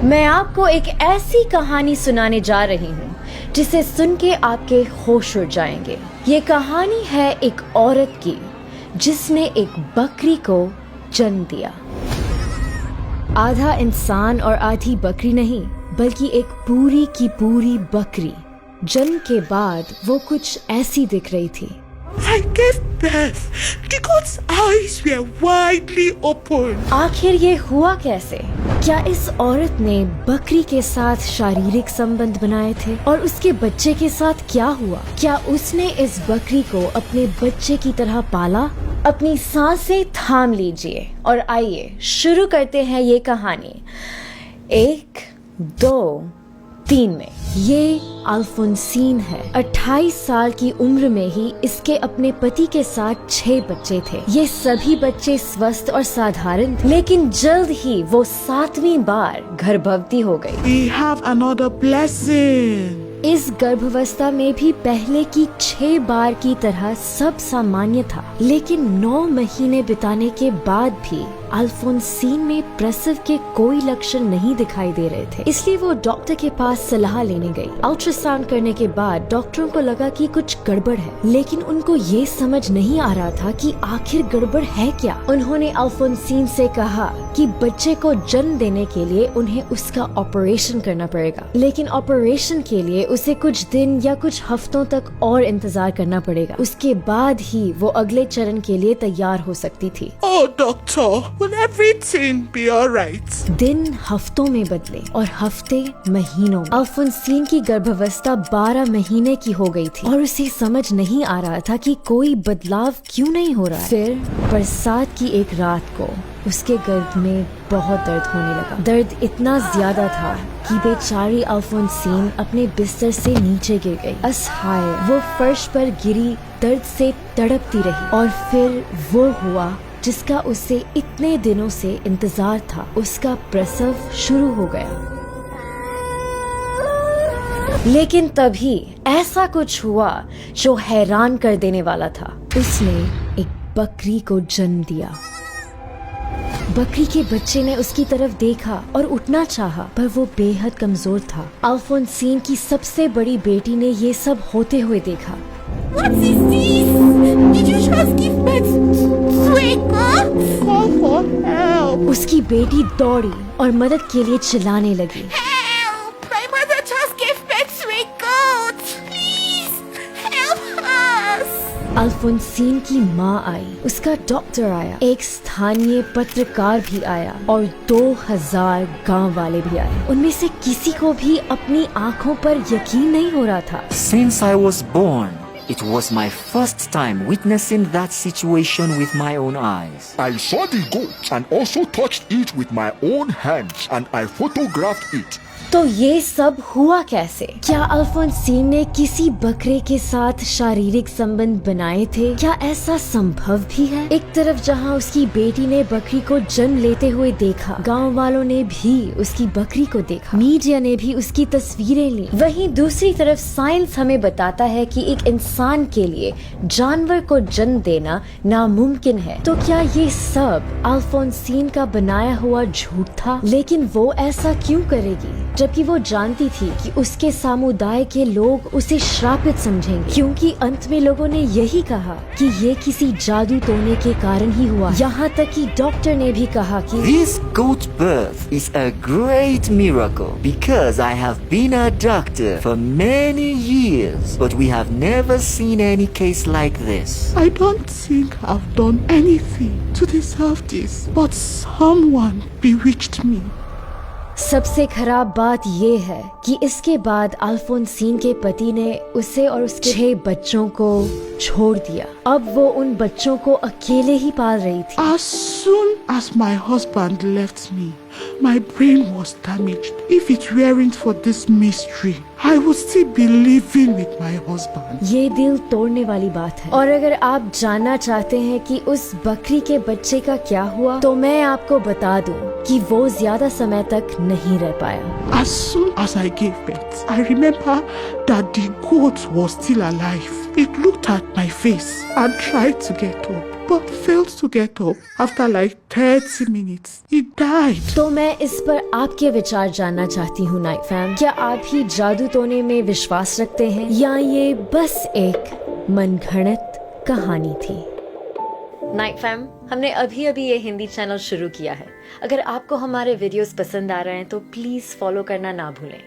मैं आपको एक ऐसी कहानी सुनाने जा रही हूँ जिसे सुन के आपके होश उड़ जाएंगे। ये कहानी है एक औरत की जिसने एक बकरी को जन्म दिया। आधा इंसान और आधी बकरी नहीं, बल्कि एक पूरी की पूरी बकरी। जन्म के बाद वो कुछ ऐसी दिख रही थी। I gave birth. The goat's eyes were widely open. आखिर ये हुआ कैसे? क्या इस औरत ने बकरी के साथ शारीरिक संबंध बनाए थे? और उसके बच्चे के साथ क्या हुआ? क्या उसने इस बकरी को अपने बच्चे की तरह पाला? अपनी सांसें थाम लीजिए और आइए शुरू करते हैं ये कहानी 1, 2, 3 में। ये अल्फोंसीन है। 28 साल की उम्र में ही इसके अपने पति के साथ 6 बच्चे थे। ये सभी बच्चे स्वस्थ और साधारण थे, लेकिन जल्द ही वो 7वीं बार गर्भवती हो गई। We have another blessing. इस गर्भावस्था में भी पहले की 6 बार की तरह सब सामान्य था, लेकिन 9 महीने बिताने के बाद भी अल्फोंसीन में प्रसव के कोई लक्षण नहीं दिखाई दे रहे थे। इसलिए वो डॉक्टर के पास सलाह लेने गई। अल्ट्रासाउंड करने के बाद डॉक्टरों को लगा कि कुछ गड़बड़ है, लेकिन उनको ये समझ नहीं आ रहा था कि आखिर गड़बड़ है क्या। उन्होंने अल्फोंसीन से कहा कि बच्चे को जन्म देने के लिए उन्हें उसका ऑपरेशन करना पड़ेगा, लेकिन ऑपरेशन के लिए उसे कुछ दिन या कुछ हफ्तों तक और इंतजार करना पड़ेगा। उसके बाद ही वो अगले चरण के लिए तैयार हो सकती थी। Oh, doctor, will everything be alright? दिन हफ्तों में बदले और हफ्ते महीनों में। अल्फोंसीन की गर्भावस्था 12 महीने की हो गई थी और उसे समझ नहीं आ रहा था कि कोई बदलाव क्यों नहीं हो रहा है। फिर बरसात की एक रात को उसके गर्भ में बहुत दर्द होने लगा। दर्द इतना ज्यादा था कि बेचारी अल्फोंसीन अपने बिस्तर से नीचे गिर गई। असहाय वो फर्श पर गिरी, दर्द से तड़पती रही और फिर वो हुआ जिसका उसे इतने दिनों से इंतजार था। उसका प्रसव शुरू हो गया। लेकिन तभी ऐसा कुछ हुआ जो हैरान कर देने वाला था। उसने एक बकरी को जन्म दिया। बकरी के बच्चे ने उसकी तरफ देखा और उठना चाहा, पर वो बेहद कमजोर था। अल्फोंसीन की सबसे बड़ी बेटी ने ये सब होते हुए देखा। What is this? Did you just give birth to a goat? Call for help. उसकी बेटी दौड़ी और मदद के लिए चिल्लाने लगी। Help! My mother just gave birth to a goat. Please help us. अल्फोंसीन की माँ आई, उसका डॉक्टर आया, एक स्थानीय पत्रकार भी आया और 2000 गांव वाले भी आए। उनमें से किसी को भी अपनी आंखों पर यकीन नहीं हो रहा था। Since I was born, it was my first time witnessing that situation with my own eyes. I saw the goat and also touched it with my own hands and I photographed it. तो ये सब हुआ कैसे? क्या अल्फोंसीन ने किसी बकरे के साथ शारीरिक संबंध बनाए थे? क्या ऐसा संभव भी है? एक तरफ जहाँ उसकी बेटी ने बकरी को जन्म लेते हुए देखा, गांव वालों ने भी उसकी बकरी को देखा, मीडिया ने भी उसकी तस्वीरें ली, वहीं दूसरी तरफ साइंस हमें बताता है कि एक इंसान के लिए जानवर को जन्म देना नामुमकिन है। तो क्या ये सब अल्फोंसीन का बनाया हुआ झूठ था? लेकिन वो ऐसा क्यों करेगी जबकि वो जानती थी कि उसके समुदाय के लोग उसे श्रापित समझेंगे, क्योंकि अंत में लोगों ने यही कहा कि ये किसी जादू टोने के कारण ही हुआ। यहाँ तक कि डॉक्टर ने भी कहा कि This goat birth is a great miracle because I have been a doctor for many years, but we have never seen any case like this. I don't think I've done anything to deserve this, but someone bewitched me. सबसे खराब बात ये है कि इसके बाद अल्फोंसीन के पति ने उसे और उसके 6 बच्चों को छोड़ दिया। अब वो उन बच्चों को अकेले ही पाल रही थी। As soon as my husband left me, my brain was damaged. If it weren't for this mystery, I would still be living with my husband. ये दिल तोड़ने वाली बात है। और अगर आप जानना चाहते हैं कि उस बकरी के बच्चे का क्या हुआ, तो मैं आपको बता दूं कि वो ज्यादा समय तक नहीं रह पाया। As soon as I gave birth, I remember that the goat was still alive. It looked at my face and tried to get up, but failed to get up after like 30 minutes. He died. तो मैं इस पर आपके विचार जानना चाहती हूँ night fam. क्या आप ही जादू टोने में विश्वास रखते हैं या ये बस एक मनगढ़ंत कहानी थी? नाइट फैम, हमने अभी ये हिंदी चैनल शुरू किया है। अगर आपको हमारे वीडियोस पसंद आ रहे हैं तो प्लीज फॉलो करना ना भूलें।